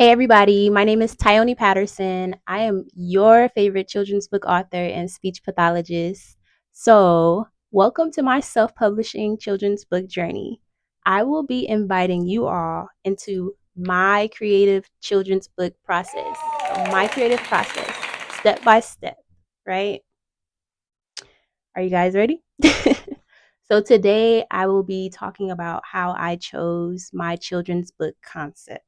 Hey everybody, my name is Tyone Patterson. I am your favorite children's book author and speech pathologist. So, welcome to my self publishing children's book journey. I will be inviting you all into my creative children's book process. So, my creative process, step by step, right? Are you guys ready? So, today I will be talking about how I chose my children's book concept.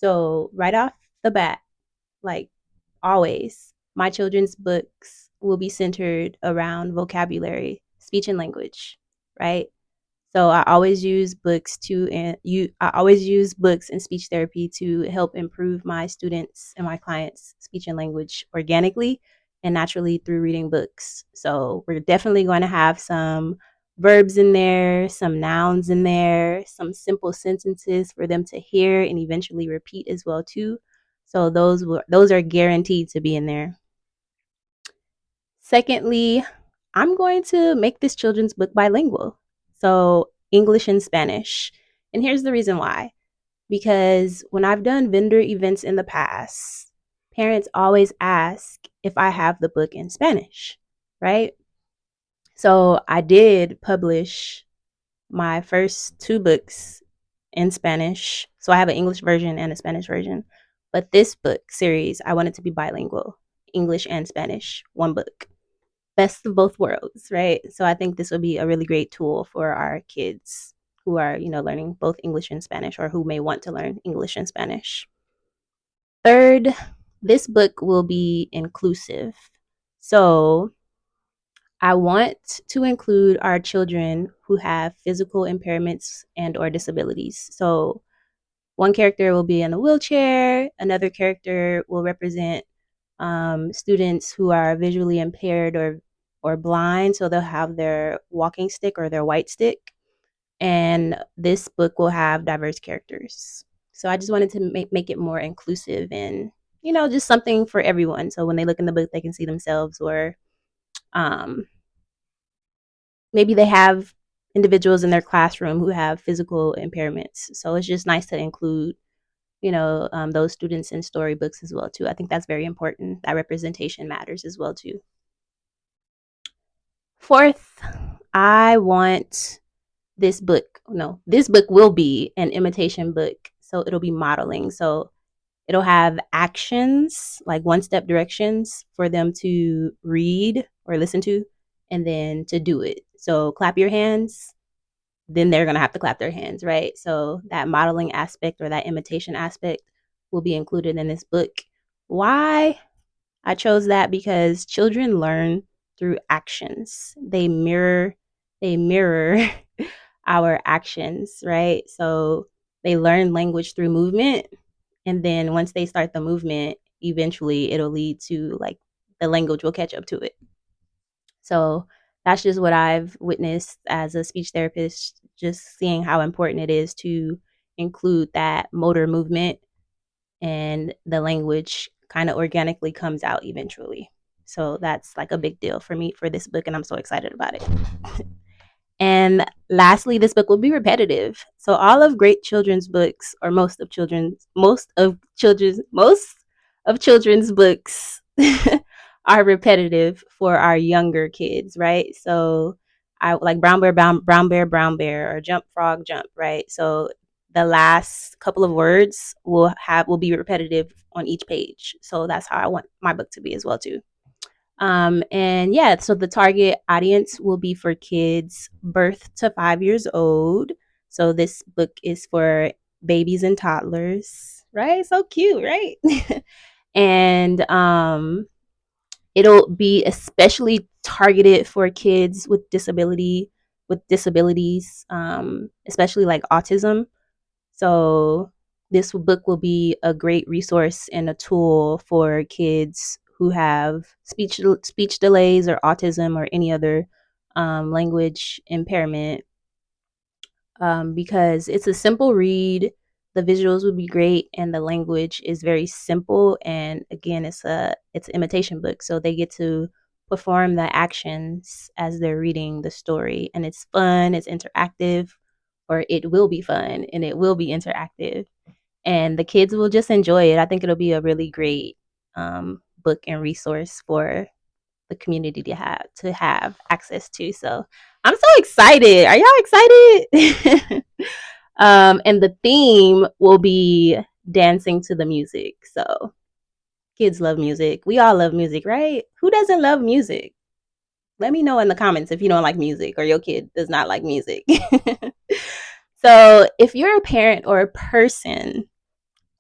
So, right off the bat, like always, my children's books will be centered around vocabulary, speech and language, right? So I always use books I always use books and speech therapy to help improve my students and my clients' speech and language organically and naturally through reading books. So we're definitely going to have some verbs in there, some nouns in there, some simple sentences for them to hear and eventually repeat as well too. So those are guaranteed to be in there. Secondly, I'm going to make this children's book bilingual. So, English and Spanish. And here's the reason why. Because when I've done vendor events in the past, parents always ask if I have the book in Spanish, right? So, I did publish my first two books in Spanish. So, I have an English version and a Spanish version. But this book series, I want it to be bilingual, English and Spanish, one book. Best of both worlds, right? So I think this will be a really great tool for our kids who are, learning both English and Spanish or who may want to learn English and Spanish. Third, this book will be inclusive. So I want to include our children who have physical impairments and or disabilities. So one character will be in a wheelchair, another character will represent students who are visually impaired or blind, so they'll have their walking stick or their white stick. And this book will have diverse characters. So I just wanted to make it more inclusive and just something for everyone. So when they look in the book, they can see themselves, or um, maybe they have individuals in their classroom who have physical impairments. So it's just nice to include those students in storybooks as well too. I think that's very important. That representation matters as well too. Fourth, I want this book will be an imitation book. So it'll be modeling. So it'll have actions, like one step directions for them to read or listen to, and then to do it. So clap your hands, then they're going to have to clap their hands, right? So that modeling aspect or that imitation aspect will be included in this book. Why I chose that? Because children learn through actions. They mirror our actions, right? So they learn language through movement, and then once they start the movement, eventually it'll lead to like the language will catch up to it. So that's just what I've witnessed as a speech therapist, just seeing how important it is to include that motor movement, and the language kind of organically comes out eventually. So that's like a big deal for me for this book, and I'm so excited about it. And lastly, this book will be repetitive. So all of great children's books, or most of children's books are repetitive for our younger kids, right? So I like brown bear, or jump frog jump, right? So the last couple of words will be repetitive on each page. So that's how I want my book to be as well too. And yeah, so the target audience will be for kids birth to 5 years old. So this book is for babies and toddlers, right? So cute, right? And it'll be especially targeted for kids with disabilities, especially like autism. So this book will be a great resource and a tool for kids who have speech delays or autism or any other language impairment, because it's a simple read. The visuals would be great, and the language is very simple. And again, it's an imitation book, so they get to perform the actions as they're reading the story, and it's fun. It's interactive, or it will be fun, and it will be interactive. and the kids will just enjoy it. I think it'll be a really great book and resource for the community to have access to. So I'm so excited. Are y'all excited? And the theme will be dancing to the music. So kids love music. We all love music, right? Who doesn't love music? Let me know in the comments if you don't like music or your kid does not like music. So if you're a parent or a person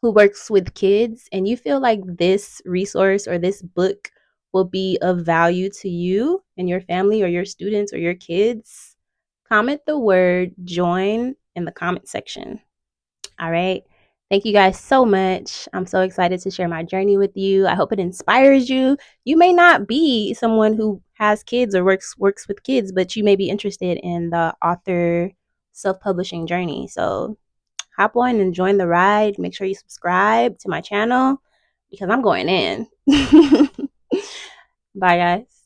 who works with kids and you feel like this resource or this book will be of value to you and your family or your students or your kids, comment the word join in the comment section. All right. Thank you guys so much. I'm so excited to share my journey with you. I hope it inspires you. You may not be someone who has kids or works with kids, but you may be interested in the author self-publishing journey. So hop on and join the ride. Make sure you subscribe to my channel because I'm going in. Bye, guys.